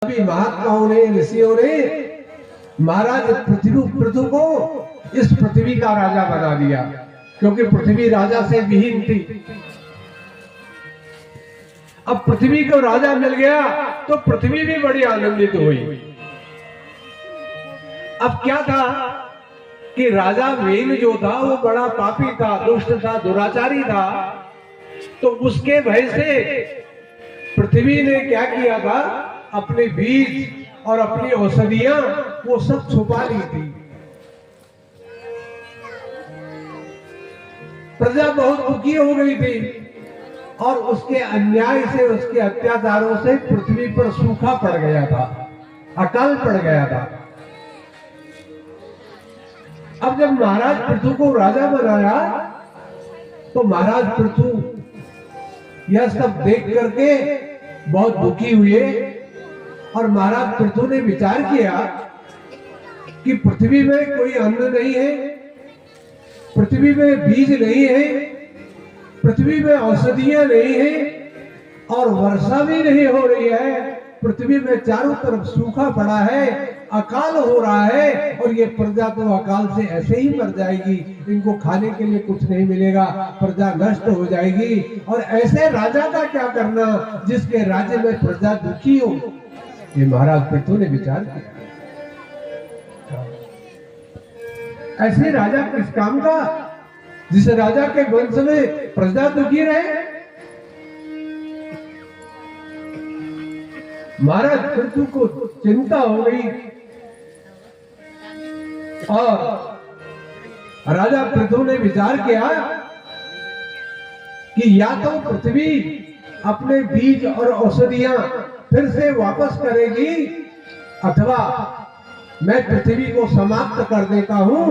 सभी महात्माओं ने, ऋषियों ने महाराज पृथु को इस पृथ्वी का राजा बना दिया, क्योंकि पृथ्वी राजा से विहीन थी। अब पृथ्वी को राजा मिल गया तो पृथ्वी भी बड़ी आनंदित हुई। अब क्या था कि राजा वेन जो था वो बड़ा पापी था, दुष्ट था, दुराचारी था। तो उसके भय से पृथ्वी ने क्या किया था, अपने बीज और अपनी औषधियां वो सब छुपा ली थी। प्रजा बहुत दुखी हो गई थी और उसके अन्याय से, उसके अत्याचारों से पृथ्वी पर सूखा पड़ गया था, अकाल पड़ गया था। अब जब महाराज पृथु को राजा बनाया तो महाराज पृथु यह सब देख करके बहुत दुखी हुए और महाराज पृथु ने विचार किया कि पृथ्वी में कोई अन्न नहीं है, पृथ्वी में बीज नहीं है, पृथ्वी में औषधियां नहीं है और वर्षा भी नहीं हो रही है। पृथ्वी में चारों तरफ सूखा पड़ा है, अकाल हो रहा है और ये प्रजा तो अकाल से ऐसे ही मर जाएगी, इनको खाने के लिए कुछ नहीं मिलेगा, प्रजा नष्ट हो जाएगी। और ऐसे राजा का क्या करना जिसके राज्य में प्रजा दुखी हो। ये महाराज पृथु ने विचार किया, ऐसे राजा किस काम का जिस राजा के वंश में प्रजा दुखी रहे। महाराज पृथु को चिंता हो गई और राजा पृथु ने विचार किया कि या तो पृथ्वी अपने बीज और औषधियां फिर से वापस करेगी अथवा मैं पृथ्वी को समाप्त कर देता हूं।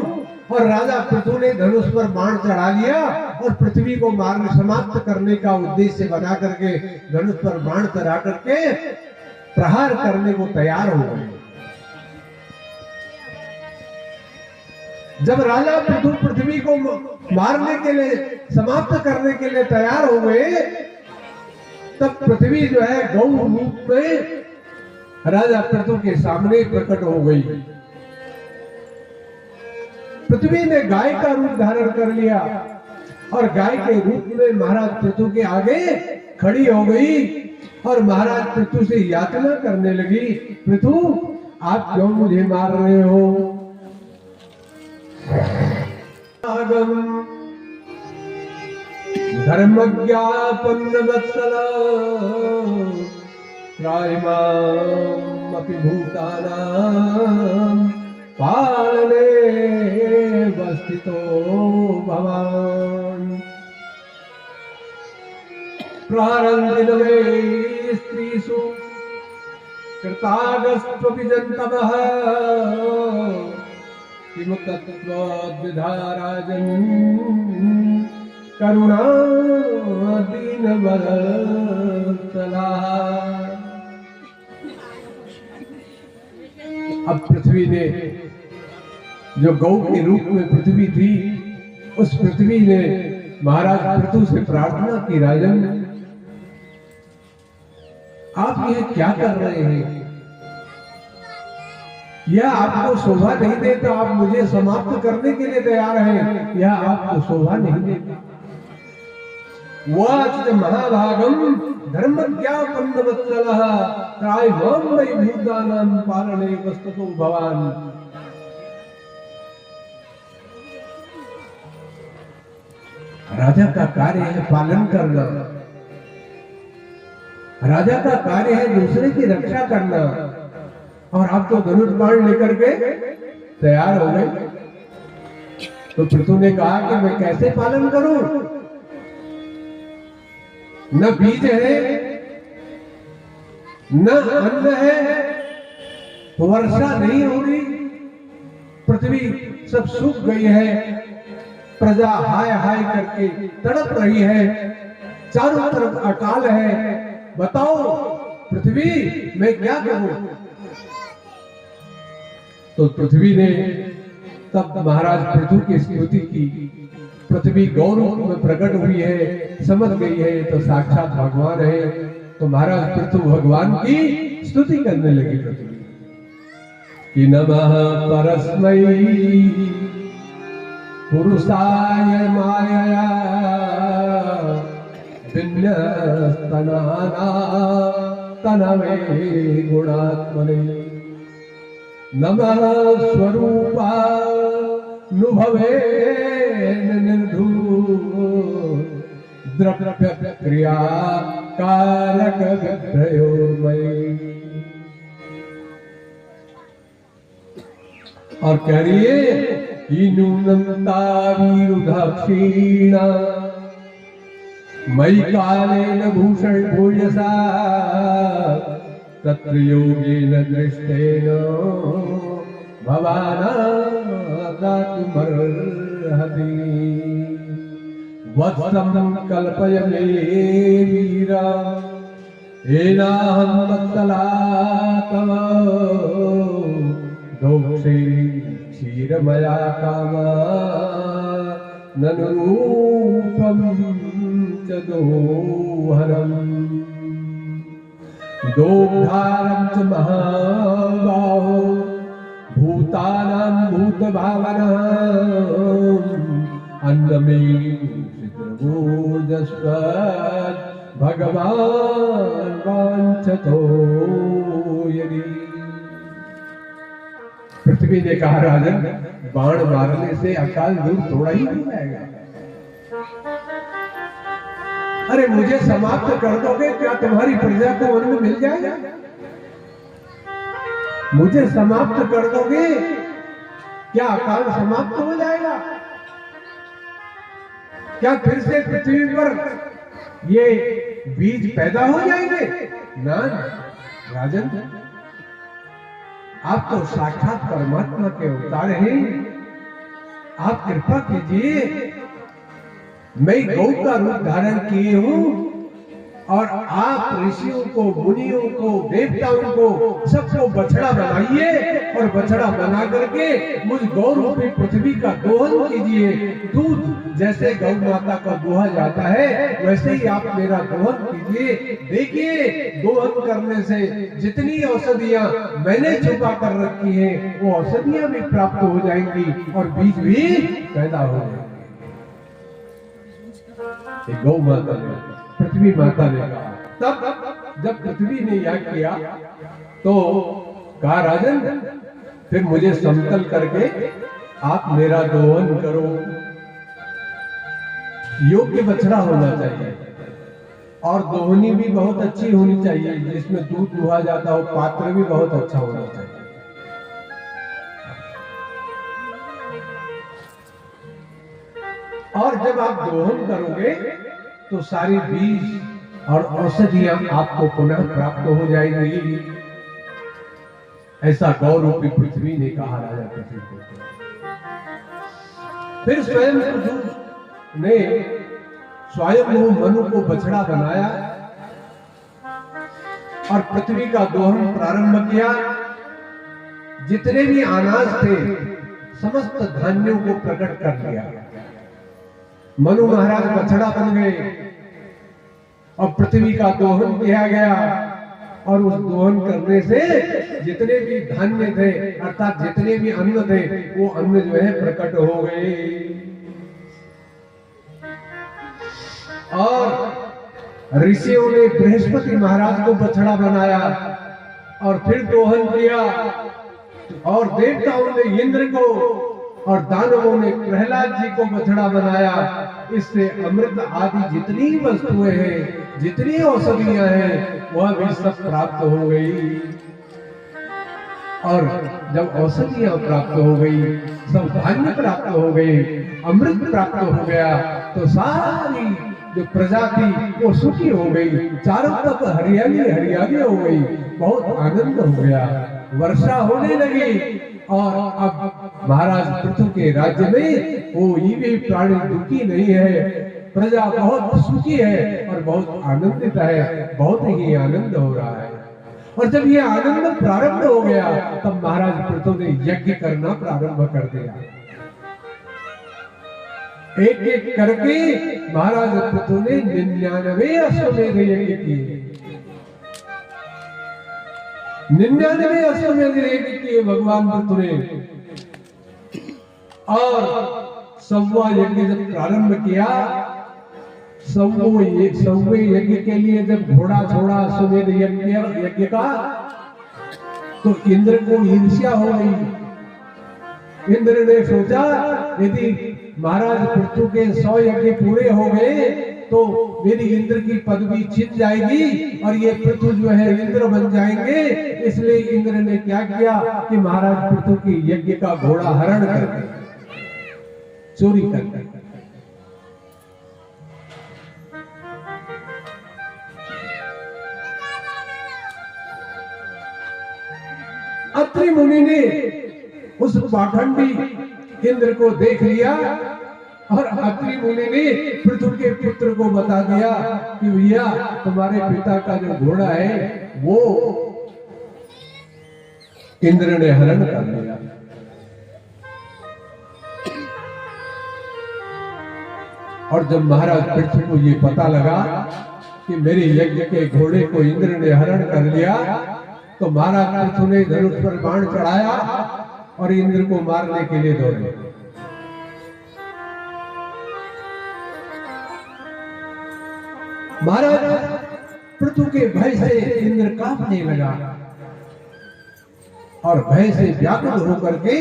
और राजा पृथु ने धनुष पर बाण चढ़ा लिया और पृथ्वी को मारने, समाप्त करने का उद्देश्य बना करके धनुष पर बाण चढ़ा करके प्रहार करने को तैयार हो गए। जब राजा पृथु पृथ्वी को मारने के लिए, समाप्त करने के लिए तैयार हो गए, तब पृथ्वी जो है गौ रूप में राजा पृथु के सामने प्रकट हो गई। पृथ्वी ने गाय का रूप धारण कर लिया और गाय के रूप में महाराज पृथु के आगे खड़ी हो गई और महाराज पृथु से याचना करने लगी, पृथु आप क्यों मुझे मार रहे हो? धर्मज्ञापन्न वत्सला त्रायमामपि भूतानां पालने वस्थितो भवान्। प्रारंधिन मे स्त्रीषु कृतागस्त्वपि जन्तवः किमु तत्त्वद्विधा राजन् करुणा दीनवत्सला। अब पृथ्वी ने, जो गौ के रूप में पृथ्वी थी, उस पृथ्वी ने महाराज पृथु से प्रार्थना की, राजन आप यह क्या कर रहे हैं? यह आपको शोभा नहीं देता, आप मुझे समाप्त करने के लिए तैयार हैं, यह आपको शोभा नहीं देता। वाच महाभागम धर्मज्ञापन्न वत्सलः त्रायमाम वै भूतानां पालने वस्तुतो भवान्। राजा का कार्य है पालन करना, राजा का कार्य है दूसरे की रक्षा करना, और आप तो धनुष बाण लेकर के तैयार हो गए। तो पृथु ने कहा कि मैं कैसे पालन करूं? न बीज है, न अन्न है, वर्षा नहीं हो रही, पृथ्वी सब सूख गई है, प्रजा हाय हाय करके तड़प रही है, चारों तरफ अकाल है, बताओ पृथ्वी मैं क्या करूं? तो पृथ्वी ने तब महाराज पृथु की स्तुति की। पृथ्वी गौ रूप में प्रकट हुई है, समझ गई है तो साक्षात भगवान है, तो महाराज पृथु भगवान की स्तुति करने लगे पृथ्वी कि नमः परस्मै पुरुषाय मायया विन्यस्तनाना तनवे गुणात्मने नमः स्वरूपानुभवे निर्धू द्रव्य क्रिया कारक विप्रयोर्मयी। और कह रही है नूनमता वीरुधाक्षीणा मयि कालेन भूषण भूयसा तत्र योगेन दृष्टेन भवानादातुमर्हति वत्सं कल्पय मे वीरा येनाहं वत्सलातव दोक्षे क्षीरमया कामा ननुरूपं च दोहरम् दोग्धारं च महाबाहो भूतानां भूतभावनः अन्नमेषितमूर्जस्वत् भगवान् वाञ्छतो यदि। पृथ्वी ने कहा राजन बाण मारने से अकाल दूर थोड़ा ही हो जाएगा। अरे मुझे समाप्त कर दोगे क्या तुम्हारी प्रजा को अन्न मिल जाएगा? मुझे समाप्त कर दोगे क्या अकाल समाप्त हो जाएगा? क्या फिर से पृथ्वी पर ये बीज पैदा हो जाएंगे? ना राजन, आप तो साक्षात परमात्मा के अवतार हैं। आप कृपा कीजिए, मैं गौ का रूप धारण किए हूं और आप ऋषियों को, मुनियों को, देवताओं को सबको बछड़ा बनाइए और बछड़ा बना करके मुझ गौ रूपी पृथ्वी का दोहन कीजिए। दूध जैसे गौ माता का दोहा जाता है वैसे ही आप मेरा दोहन कीजिए। देखिए दोहन करने से जितनी औषधियां मैंने छुपा कर रखी हैं वो औषधियां भी प्राप्त हो जाएंगी और बीज भी पैदा हो जाएंगे। गौ माता ने, पृथ्वी माता ने कहा। तब जब पृथ्वी ने यह किया तो कहा राजन फिर मुझे समतल करके आप मेरा दोहन करो। योग्य बछड़ा होना चाहिए और दोहनी भी बहुत अच्छी होनी चाहिए, जिसमें दूध दुहा जाता हो। पात्र भी बहुत अच्छा होना चाहिए। और जब आप दोहन करोगे तो सारी बीज और औषधियां आपको पुनः प्राप्त हो जाएंगी। ऐसा गौ रूपी पृथ्वी ने कहा राजा पृथ्वी को। फिर स्वयं ने स्वयं मनु को बछड़ा बनाया और पृथ्वी का दोहन प्रारंभ किया। जितने भी अनाज थे समस्त धान्यों को प्रकट कर दिया। मनु महाराज बछड़ा बन गए और पृथ्वी का दोहन किया गया और उस दोहन करने से जितने भी धान्य थे अर्थात जितने भी अन्न थे वो अन्न जो है प्रकट हो गए। और ऋषियों ने बृहस्पति महाराज को बछड़ा बनाया और फिर दोहन किया और देवताओं ने इंद्र को और दानवों ने प्रहलाद जी को बछड़ा बनाया। इससे अमृत आदि जितनी वस्तुएं हैं, जितनी औषधियां हैं वह भी सब प्राप्त हो गई। और जब औषधियां प्राप्त हो गई, सब धान्य प्राप्त हो गए, अमृत प्राप्त हो गया तो सारी जो प्रजा थी वो सुखी हो गई। चारों तरफ हरियाली हरियाली हो गई, बहुत आनंद हो गया, वर्षा होने लगी। और अब महाराज पृथु के राज्य में कोई भी प्राणी दुखी नहीं है, प्रजा बहुत सुखी है और बहुत आनंदित है, बहुत ही आनंद हो रहा है। और जब ये आनंद प्रारंभ हो गया तब महाराज पृथु ने यज्ञ करना प्रारंभ कर दिया। एक एक करके महाराज पृथु ने 99 अश्वमेध यज्ञ किए। 99 अश्वमेध यज्ञ किए भगवान पृथु ने, और 100वां यज्ञ जब प्रारंभ किया, 100वें यज्ञ के लिए जब घोड़ा छोड़ा अश्वमेध यज्ञ का, तो इंद्र को ईर्ष्या हो गई। इंद्र ने सोचा यदि महाराज पृथु के 100 यज्ञ पूरे हो गए तो मेरी इंद्र की पदवी छिन जाएगी और ये पृथु जो है इंद्र बन जाएंगे। इसलिए इंद्र ने क्या किया कि महाराज पृथु की यज्ञ का घोड़ा हरण करके, चोरी करके, अत्रि मुनि ने उस पाखंडी इंद्र को देख लिया और अत्रि मुनि ने पृथु के पुत्र को बता दिया कि भैया तुम्हारे पिता का जो घोड़ा है वो इंद्र ने हरण कर लिया। और जब महाराज पृथु को ये पता लगा कि मेरे यज्ञ के घोड़े को इंद्र ने हरण कर लिया, तो महाराज पृथु ने धनुष पर बाण चढ़ाया और इंद्र को मारने के लिए दौड़े। महाराज पृथु के भय से इंद्र कांपने लगा और भय से व्याकुल होकर के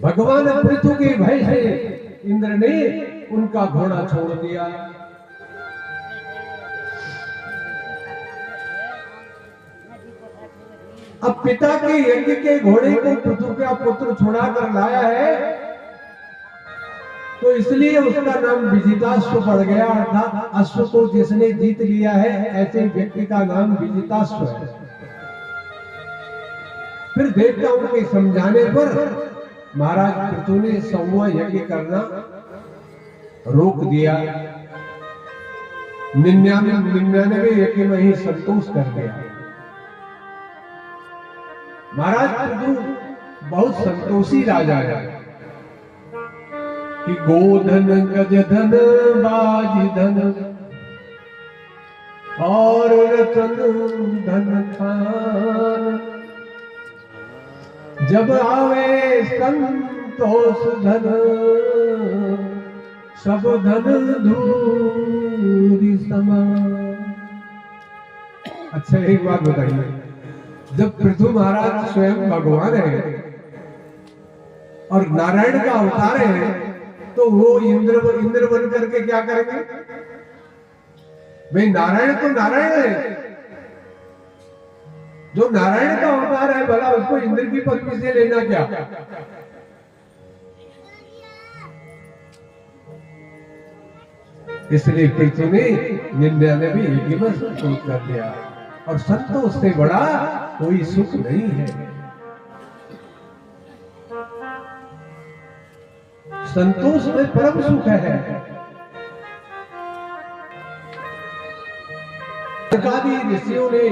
भगवान पृथु के भय से इंद्र ने उनका घोड़ा छोड़ दिया। अब पिता के यज्ञ के घोड़े को पृथु का पुत्र छुड़ा कर लाया है, तो इसलिए उसका नाम विजिताश्व पड़ गया। अर्थात अश्व को जिसने जीत लिया है ऐसे व्यक्ति का नाम विजिताश्व है। फिर देवताओं के समझाने पर महाराज पृथु ने 100वां यज्ञ करना रोक दिया। 99 यज्ञ में ही संतोष कर दिया। महाराज पृथु बहुत संतोषी राजा है कि गोधन गजधन बाज धन और रतन धन खान, जब आवे संतोष धन सब धन धूरी समान। अच्छा एक बात बताइए, जब पृथु महाराज स्वयं भगवान है और नारायण का अवतार है, तो वो इंद्र बन करके क्या करेंगे? भाई नारायण तो नारायण है, जो नारायण का अवतार है भला उसको इंद्र की पदवी से लेना क्या? इसलिए पृथु ने 99 यज्ञ में संतोष कर दिया और संतोष से बड़ा कोई सुख नहीं है। संतोष में परम सुख है। सनकादि ऋषियों ने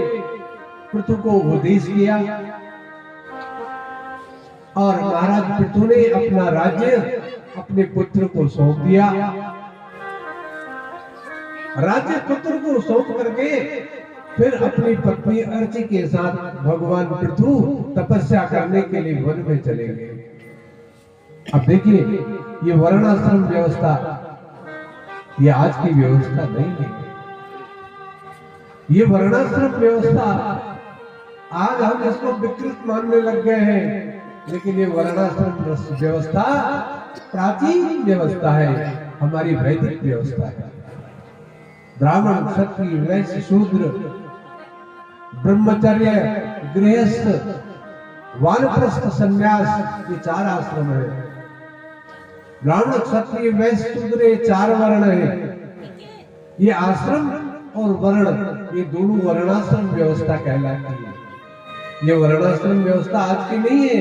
पृथु को उपदेश किया और महाराज पृथु ने अपना राज्य अपने पुत्र को सौंप दिया। राज्य पुत्र को सौंप करके फिर अपनी पत्नी अर्ची के साथ भगवान पृथु तपस्या करने के लिए वन में चले गए। अब देखिए, ये वर्णाश्रम व्यवस्था ये आज की व्यवस्था नहीं है। ये वर्णाश्रम व्यवस्था आज हम इसको विकृत मानने लग गए हैं, लेकिन ये वर्णाश्रम व्यवस्था प्राचीन व्यवस्था है, हमारी वैदिक व्यवस्था है। ब्राह्मण, क्षत्रिय, वैश्य, शूद्र, ब्रह्मचर्य, गृहस्थ, वानप्रस्थ, संन्यास, ये 4 आश्रम है। ब्राह्मण, क्षत्रिय, वैश्य, शूद्र ये 4 वर्ण है। ये आश्रम और वर्ण ये दोनों वर्णाश्रम व्यवस्था कहलाती है। ये वर्णाश्रम व्यवस्था आज की नहीं है,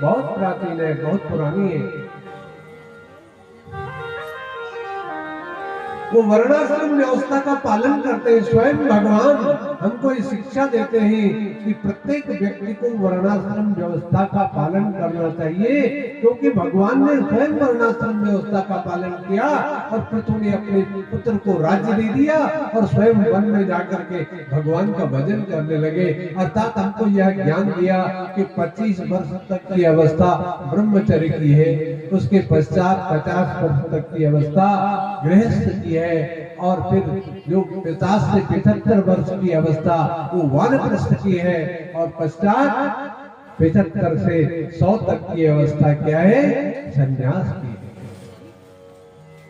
बहुत प्राचीन है, बहुत पुरानी है। वो वर्णाश्रम व्यवस्था का पालन करते हैं। स्वयं भगवान हमको ये शिक्षा देते हैं कि प्रत्येक व्यक्ति को वर्णाश्रम व्यवस्था का पालन करना चाहिए, क्योंकि भगवान ने स्वयं वर्णाश्रम व्यवस्था का पालन किया और पृथु ने अपने पुत्र को राज्य दे दिया और स्वयं वन में जाकर के भगवान का भजन करने लगे। अर्थात हमको यह ज्ञान दिया कि 25 वर्ष तक की अवस्था ब्रह्मचर्य की है, उसके पश्चात 50 वर्ष तक की अवस्था गृहस्थ की है, और फिर जो 50 से 75 वर्ष की अवस्था वो वानप्रस्थ की है, और पश्चात 75 से 100 तक की अवस्था क्या है? संन्यास की है।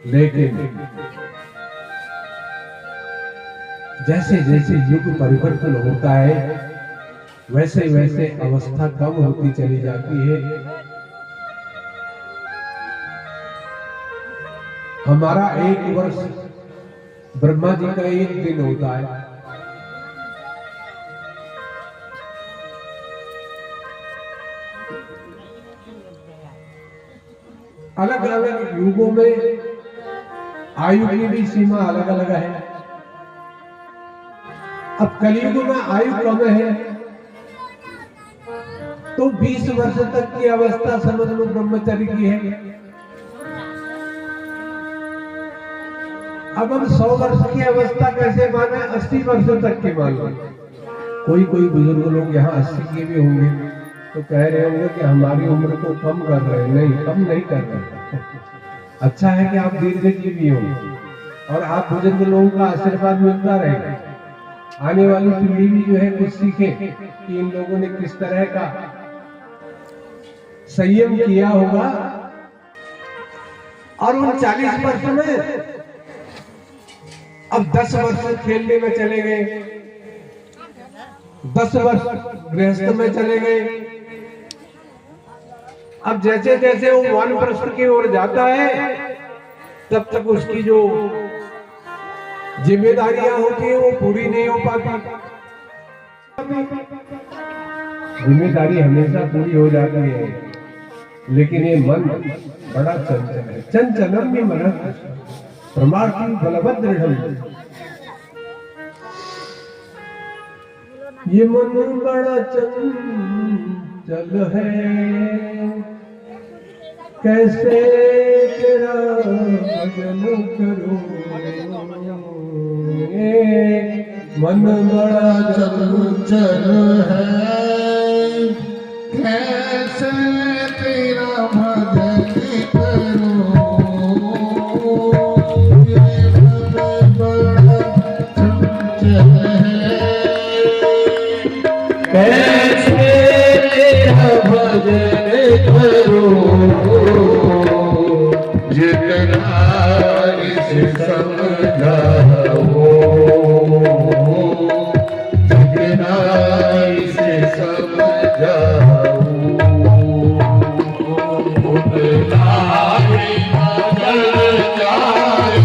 लेकिन जैसे जैसे युग परिवर्तन होता है वैसे वैसे अवस्था कम होती चली जाती है। हमारा 1 वर्ष ब्रह्मा जी का 1 दिन होता है। अलग अलग युगों में आयु की भी सीमा अलग अलग है। अब कलयुग में आयु कम है तो 20 वर्ष तक की अवस्था समझ लो ब्रह्मचर्य की है। अब हम 100 वर्ष की अवस्था कैसे माने? 80 वर्ष तक की मान लो। कोई कोई बुजुर्ग लोग यहाँ 80 के भी होंगे तो कह रहे होंगे कि हमारी उम्र को कम कर रहे हैं। नहीं, कम नहीं कर रहे। अच्छा है कि आप दीर्घजीवी हो और आप बुजुर्ग लोगों का आशीर्वाद मिलता रहेगा। आने वाली पीढ़ी भी जो है कुछ सीखे कि इन लोगों ने किस तरह का संयम किया होगा। और उन 40 वर्ष में अब 10 वर्ष खेलने में चले गए, 10 वर्ष गृहस्थ में चले गए। अब जैसे जैसे वो वानप्रस्थ की ओर जाता है तब तक उसकी जो जिम्मेदारियां होती है वो पूरी नहीं हो पाती। जिम्मेदारी हमेशा पूरी हो जाती है, लेकिन ये मन बड़ा चंचल है। चंचलम में मन प्रमाण बलभद्र, ये मन बड़ा चंचल है, कैसे तेरा भजन करूं। मन बड़ा चंचल है, कैसे तेरा भजन करूं। कैसे तेरा भजन करूं, जितना इसे समझाओ, जितना इसे समझाओ, उतना बदल जाए।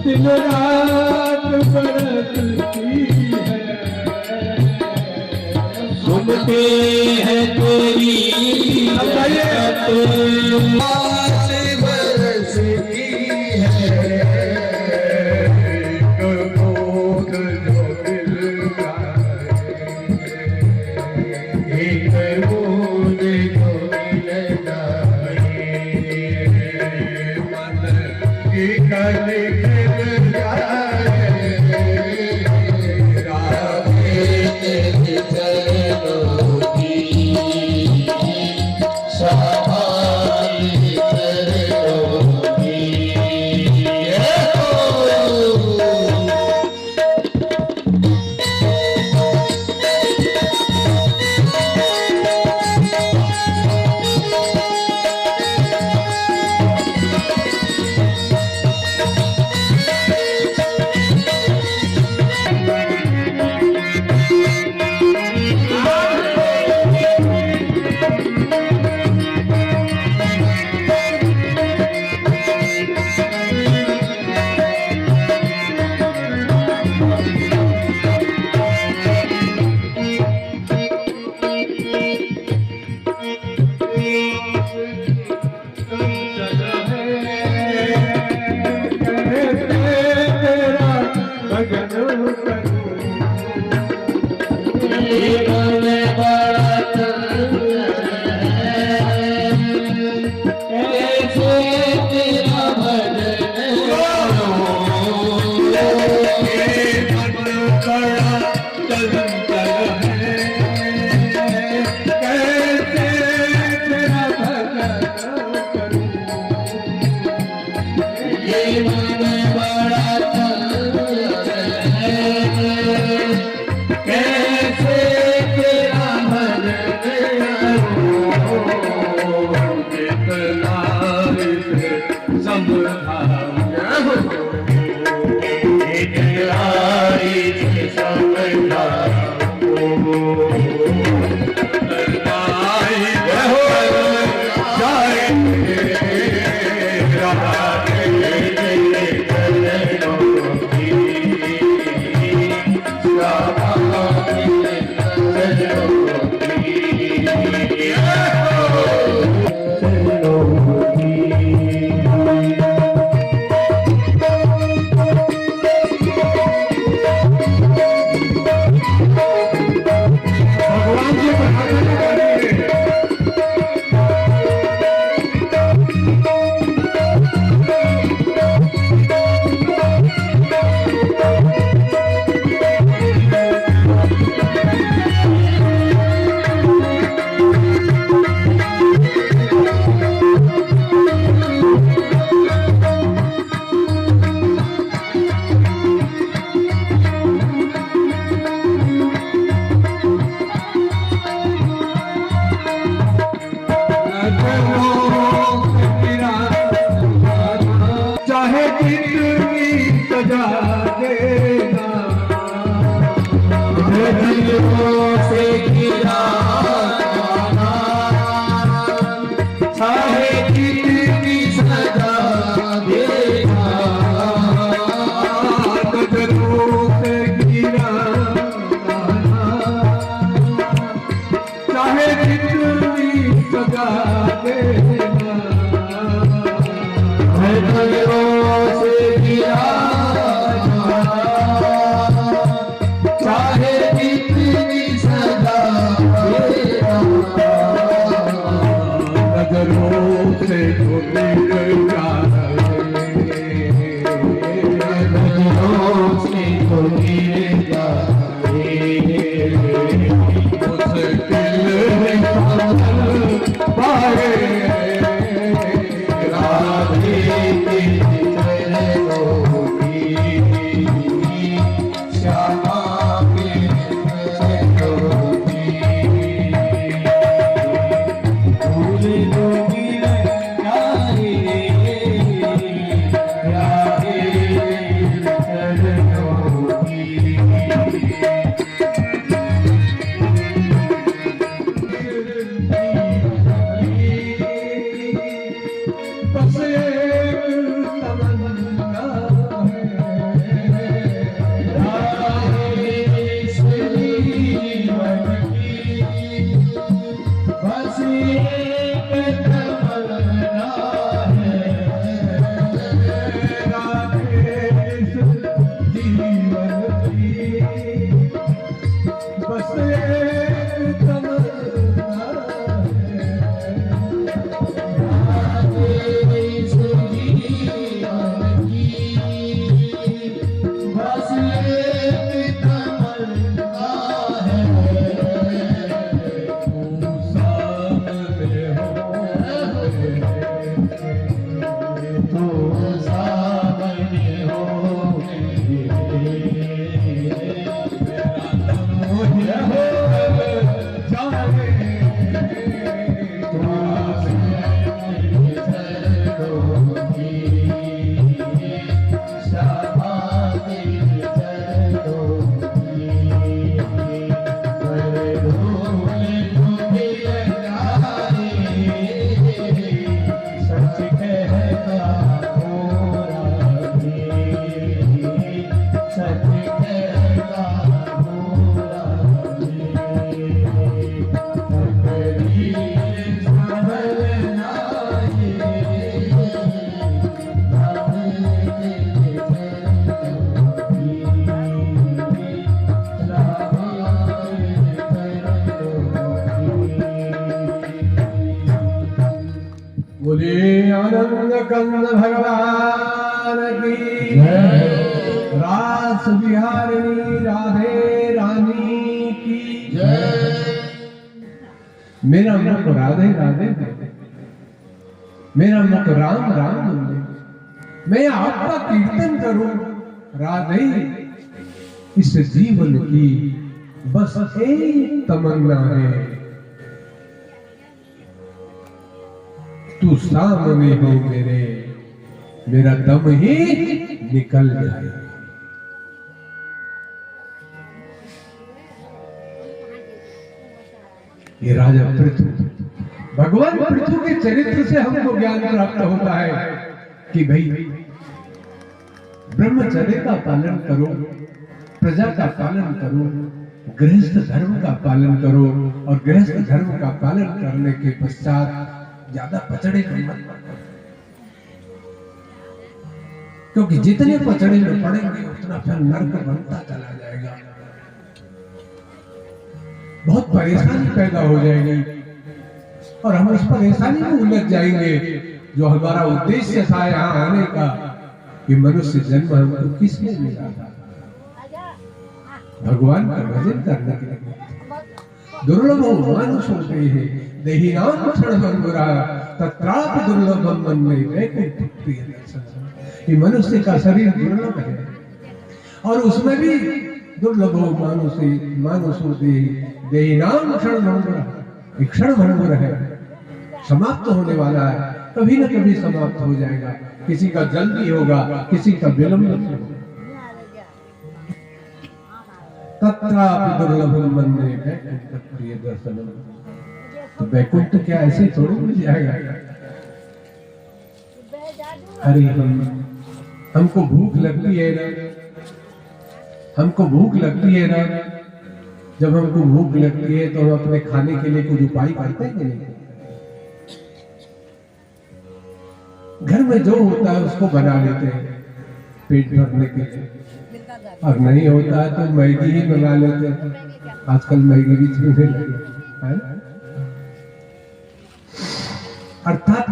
दिन रात बरसती है, सुनते हैं तेरी बात बरसती है, कबूत जो दिल का एक बूंद जो मिल जाए, मन की कली खिल जाए, तेरे चरणों की सवारी चरणों की चाहे जितनी सजा कंद भगवान की जय रास बिहारिणी राधे रानी की जय मेरा मुख राधे राधे बोले, मेरा मुख राम राम बोले, मैं आपका कीर्तन करूं राधे। इस जीवन की बस एक तमन्ना है, तू सामने हो मेरे, मेरा दम ही निकल जाए। ये राजा पृथु, भगवान पृथु के चरित्र से हमको ज्ञान प्राप्त होता है कि भाई ब्रह्मचर्य का पालन करो, प्रजा का पालन करो, गृहस्थ धर्म का पालन करो, और गृहस्थ धर्म का पालन करने के पश्चात ज्यादा पचड़े मत पड़ो, क्योंकि जितने पचड़े में पड़ेंगे उतना फिर नरक बनता चला जाएगा, बहुत परेशानी पैदा हो जाएगी और हम उस परेशानी में उलझ जाएंगे। जो हमारा उद्देश्य था यहाँ आने का, कि मनुष्य जन्म हमको किस लिए मिला था? भगवान का भजन करने के लिए। दुर्लभो मानुष होते हैं देही नाम क्षण मंगुरा तत्रापि दुर्लभम मन में वैकुंठ प्रिय दर्शन। ये मनुष्य का शरीर दुर्लभ है और उसमें भी दुर्लभो मानुषो देही नाम क्षण मंगुरा, क्षण भंगुर है, समाप्त होने वाला है, कभी न कभी समाप्त हो जाएगा। किसी का जल्दी होगा, किसी का विलंब होगा। तत्रापि दुर्लभम मन्ये वैकुंठ प्रिय दर्शनम। तो वैकुंठ क्या ऐसे थोड़ी मिल जाएगा? अरे हमको भूख लगती है ना, हमको भूख लगती है ना, जब हमको भूख लगती है तो हम अपने खाने के लिए कुछ उपाय करते हैं कि नहीं? घर में जो होता है उसको बना लेते हैं पेट भरने के लिए, और नहीं होता है तो मैगी ही बना लेते हैं। आजकल मैगी भी चलने लगी है, अर्थात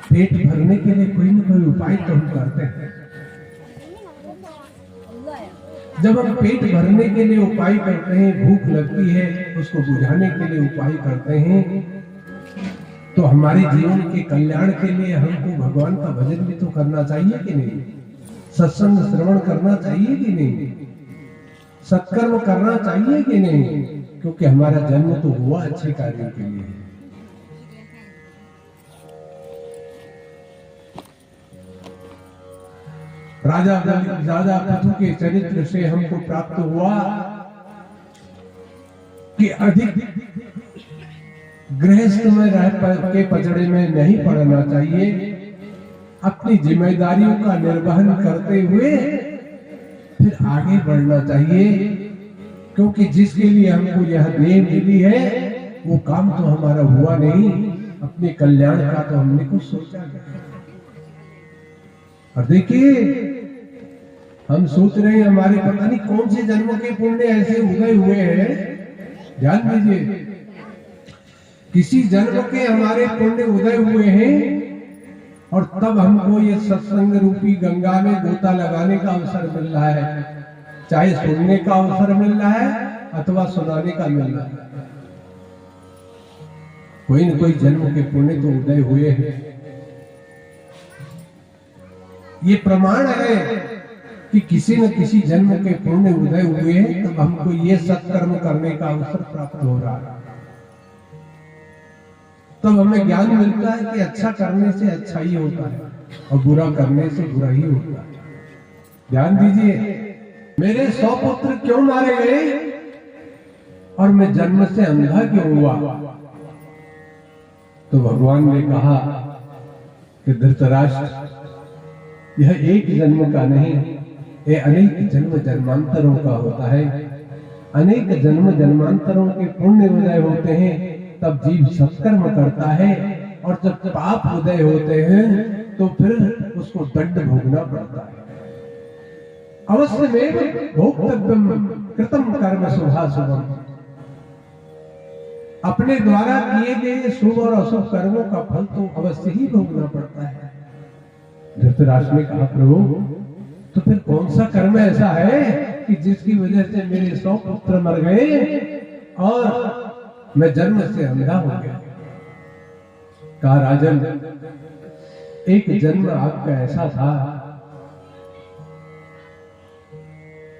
पेट भरने के लिए कोई न कोई उपाय तो हम करते हैं। जब हम पेट भरने के लिए उपाय करते हैं, भूख लगती है उसको बुझाने के लिए उपाय करते हैं, तो हमारे जीवन के कल्याण के लिए हमको भगवान का भजन भी तो करना चाहिए कि नहीं? सत्संग श्रवण करना चाहिए कि नहीं? सत्कर्म करना चाहिए कि नहीं? क्योंकि हमारा जन्म तो हुआ अच्छे कार्यों के लिए। राजा पृथु के चरित्र से हमको प्राप्त हुआ कि अधिक गृहस्थ में रह के पचड़े में नहीं पड़ना चाहिए, अपनी जिम्मेदारियों का निर्वहन करते हुए फिर आगे बढ़ना चाहिए, क्योंकि जिसके लिए हमको यह देह मिली है वो काम तो हमारा हुआ नहीं, अपने कल्याण का तो हमने कुछ सोचा नहीं। और देखिए हम सोच रहे हैं हमारे पता नहीं कौन से जन्मों के पुण्य ऐसे उदय हुए हैं, ध्यान दीजिए, किसी जन्म के हमारे पुण्य उदय हुए हैं और तब हमको ये सत्संग रूपी गंगा में गोता लगाने का अवसर मिल रहा है, चाहे सुनने का अवसर मिल रहा है अथवा सुनाने का मिल रहा है। कोई न कोई जन्म के पुण्य तो उदय हुए हैं। ये प्रमाण है कि किसी न किसी जन्म के पुण्य उदय हुए हैं, तब हमको ये सत्कर्म करने का अवसर प्राप्त हो रहा है। तब हमें ज्ञान मिलता है कि अच्छा करने से अच्छा ही होता है और बुरा करने से बुरा ही होता है। ध्यान दीजिए, मेरे 100 पुत्र क्यों मारे गए और मैं जन्म से अंधा क्यों हुआ? तो भगवान ने कहा कि धृतराष्ट्र, यह एक जन्म का नहीं, ये अनेक जन्म जन्मांतरों का होता है। अनेक जन्म जन्मांतरों के पुण्य उदय होते हैं, तब जीव सत्कर्म करता है, और जब पाप उदय होते हैं तो फिर उसको दंड भोगना पड़ता है। अवश्य में भोक्तव्यम कृतम कर्म शुभाशुभम, अपने द्वारा किए गए शुभ और अशुभ कर्मों का फल तो अवश्य ही भोगना पड़ता है। धृतराष्ट्र ने कहा प्रभु तो फिर कौन सा कर्म ऐसा है कि जिसकी वजह से मेरे 100 पुत्र मर गए और मैं जन्म से अंधा हो गया। कहा राजन एक जन्म आपका ऐसा था,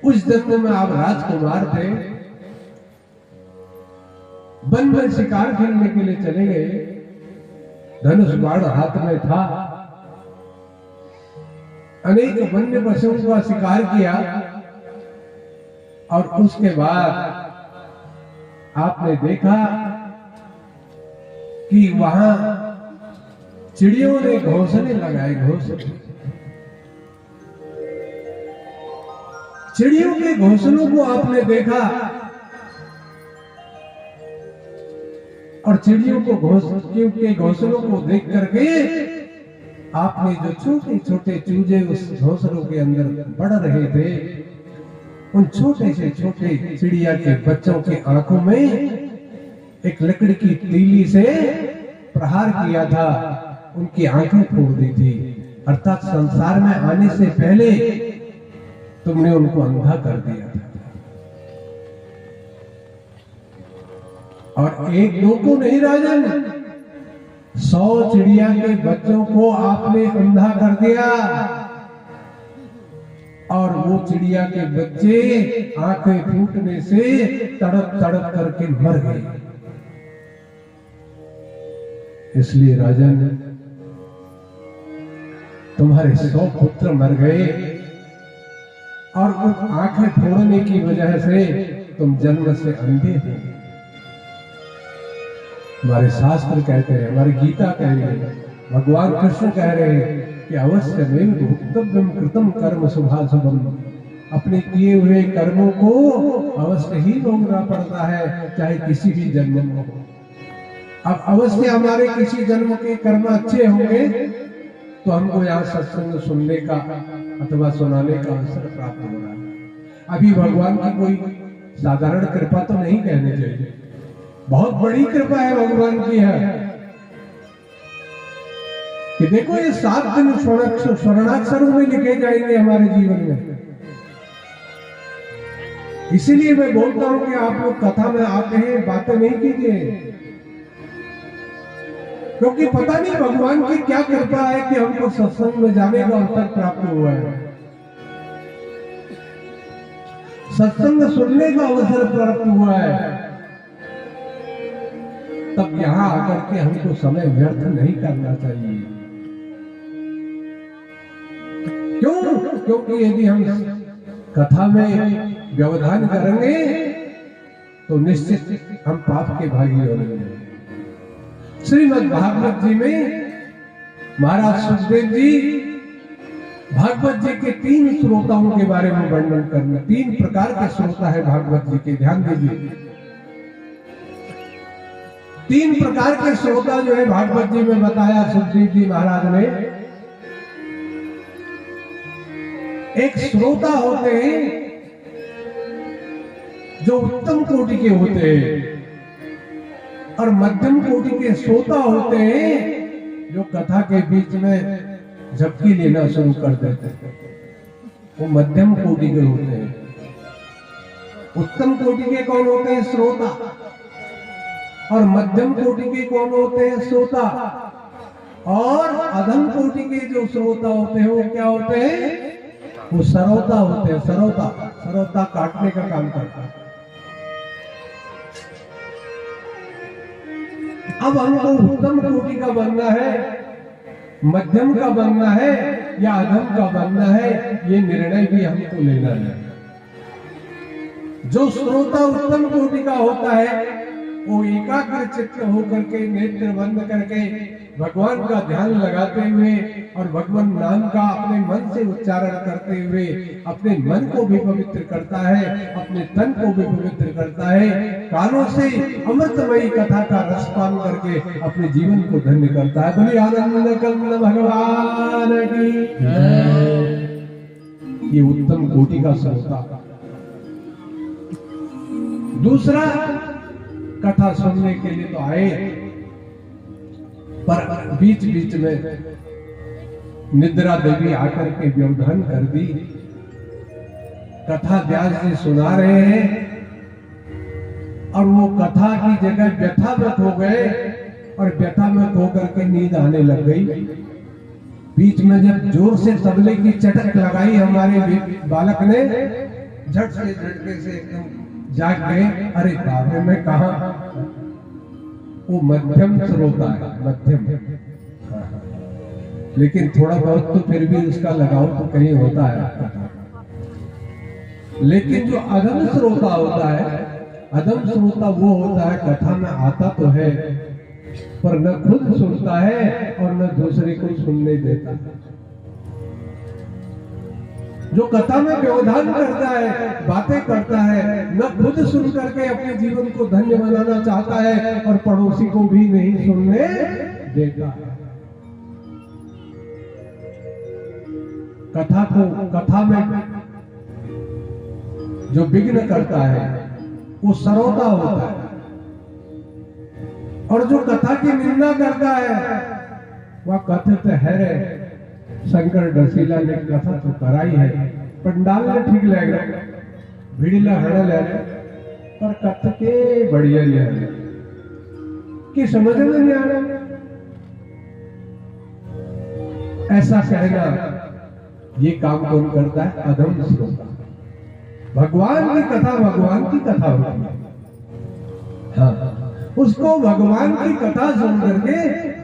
उस जन्म में आप राजकुमार थे, वन में शिकार खेलने के लिए चले गए, धनुष बाण हाथ में था, अनेक वन्य पशुओं का शिकार किया और उसके बाद आपने देखा कि वहां चिड़ियों ने घोंसले लगाए, घोंसले, चिड़ियों के घोंसलों को आपने देखा और चिड़ियों के घोंसलों को देख करके आपने जो छोटे छोटे चूजे उस घोंसलों के अंदर बढ़ रहे थे, उन छोटे से छोटे चिड़िया के बच्चों की आंखों में एक लकड़ी की तीली से प्रहार किया था, उनकी आंखें फोड़ दी थी। अर्थात संसार में आने से पहले तुमने उनको अंधा कर दिया था। और एक दो को नहीं राजन, 100 चिड़िया के बच्चों को आपने अंधा कर दिया और वो चिड़िया के बच्चे आंखें फूटने से तड़प तड़प करके मर गए। इसलिए राजन तुम्हारे 100 पुत्र मर गए और उन आंखें फोड़ने की वजह से तुम जन्म से अंधे हो। हमारे शास्त्र कहते हैं, हमारी गीता कह रही है, भगवान कृष्ण कह रहे हैं कि अवश्य में भुक्तव्यम कृतम कर्म शुभाशुभम, अपने किए हुए कर्मों को अवश्य ही भोगना पड़ता है, चाहे किसी भी जन्म में हो। अब अवश्य हमारे किसी जन्म के कर्म अच्छे होंगे तो हमको यहाँ सत्संग सुनने का अथवा सुनाने का अवसर प्राप्त हो रहा है। अभी भगवान की कोई साधारण कृपा तो नहीं कहनी चाहिए, बहुत बड़ी कृपा है भगवान की है कि देखो ये 7 दिन स्वर्णाक्षरों में लिखे जाएंगे हमारे जीवन में। इसीलिए मैं बोलता हूं कि आप लोग कथा में आते हैं, बातें नहीं कीजिए, क्योंकि पता नहीं भगवान की क्या कृपा है कि हमको सत्संग में जाने का अवसर प्राप्त हुआ है, सत्संग सुनने का अवसर प्राप्त हुआ है। तब यहां आकर के हमको समय व्यर्थ नहीं करना चाहिए। क्यों? क्योंकि यदि हम कथा में व्यवधान करेंगे तो निश्चित हम पाप के भागी होंगे। श्रीमद् भागवत जी में महाराज सुखदेव जी भागवत जी के 3 श्रोताओं के बारे में वर्णन करना। 3 प्रकार के श्रोता है भागवत जी के, ध्यान दीजिए। 3 प्रकार के श्रोता जो है भागवत जी में बताया सुखदेव जी महाराज ने। एक श्रोता होते हैं जो उत्तम कोटि के होते हैं और मध्यम कोटि के श्रोता होते हैं जो कथा के बीच में झपकी लेना शुरू कर देते हैं, वो मध्यम कोटि के होते हैं। उत्तम कोटि के कौन होते हैं? श्रोता। और मध्यम कोटि के कौन होते हैं? श्रोता। और अधम कोटि के जो श्रोता होते हैं वो क्या होते हैं? वो सरोता होते हैं। सरोता, सरोता काटने का काम करता है। अब हमको उत्तम कोटि का बनना है, मध्यम का बनना है या अधम का बनना है, ये निर्णय भी हमको लेना है। जो श्रोता उत्तम कोटि का होता है वो एकाग्र चित्त होकर के नेत्र बंद करके भगवान का ध्यान लगाते हुए और भगवान नाम का अपने मन से उच्चारण करते हुए अपने मन को भी पवित्र करता है, अपने तन को भी पवित्र करता है, कानों से अमृतमयी कथा का रसपान करके अपने जीवन को धन्य करता है। बोलिए आनंद कंद भगवान की। ये उत्तम कोटि का श्रोता। दूसरा, कथा सुनने के लिए तो आए पर बीच बीच में निद्रा देवी आकर के व्यवधान कर दी। कथा व्यास जी सुना रहे हैं और वो कथा की जगह व्यथा में खो गए और व्यथा में खो करके नींद आने लग गई। बीच में जब जोर से तबले की चटक लगाई हमारे बालक ने, झट से झटके से एकदम जाग गए। अरे बाप रे, मैं कहा, वो मध्यम श्रोता है, मध्यम, लेकिन थोड़ा बहुत तो फिर भी उसका लगाव तो कहीं होता है। लेकिन जो अधम श्रोता होता है, अधम श्रोता वो होता है कथा में आता तो है पर न खुद सुनता है और न दूसरे को सुनने देता है। जो कथा में व्यवधान करता है, बातें करता है, न खुद सुन करके अपने जीवन को धन्य बनाना चाहता है और पड़ोसी को भी नहीं सुनने देता है। कथा में जो विघ्न करता है वो सरोता होता है, और जो कथा की निंदा करता है वह कथित है रे। शंकर डसीला ने कथा तो कराई है, पंडाल ने ठीक लग रहा, भिड़िला हड़ा ले पर कथ के बढ़िया ले रहे कि समझ में नहीं आ रहा। ऐसा कहना ये काम कौन करता है? अधम श्रोता। भगवान की कथा भगवान की कथा होती है। हाँ, उसको भगवान की कथा सुन करके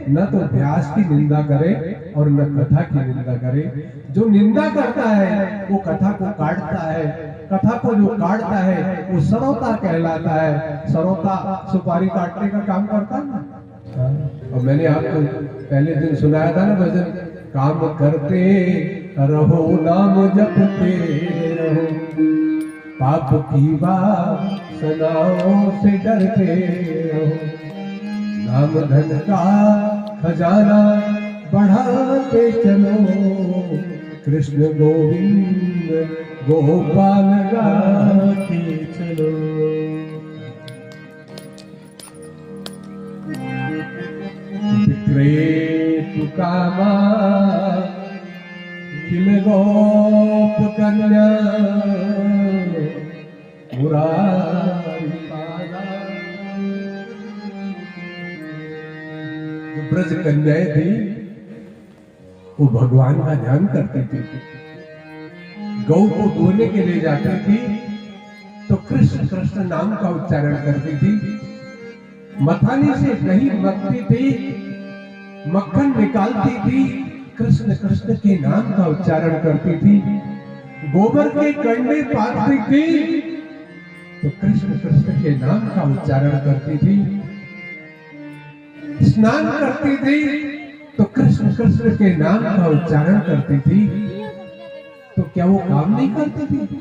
न तो व्यास की निंदा करे और न कथा की निंदा करे। जो निंदा करता है वो कथा को काटता है, कथा को जो काटता है वो सरोता कहलाता है। सरोता सुपारी काटने का काम करता है ना। और मैंने आपको पहले दिन सुनाया था ना भजन, काम करते रहो नाम जपते रहो, पाप की वासनाओं से डरते रहो, नाम धन का खजाना बढ़ाते चलो, कृष्ण गोविंद गोपाल गाते चलो। विक्रेतु कामा किल गोप कन्या मुरारी पाला। जो ब्रज कन्याएं थी वो भगवान का ध्यान करती थी, गौ को धोने के लिए जाती थी तो कृष्ण कृष्ण नाम का उच्चारण करती थी, मथानी से दही मथती थी, मक्खन निकालती थी, कृष्ण कृष्ण के नाम का उच्चारण करती थी, गोबर के कंडे पाथती थी तो कृष्ण कृष्ण के नाम का उच्चारण करती थी, स्नान करती थी तो कृष्ण कृष्ण के नाम का उच्चारण करती थी। तो क्या वो काम नहीं करती थी?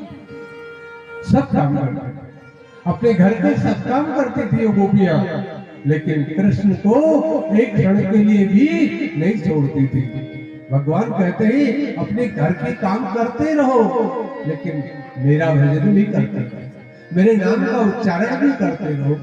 सब काम करती थी, अपने घर के सब काम करती थी वो गोपियां, लेकिन कृष्ण को एक क्षण के लिए भी नहीं छोड़ती थी। भगवान कहते हैं अपने घर के काम करते रहो लेकिन मेरा भजन भी करते रहो, मेरे नाम का उच्चारण भी करते रहो।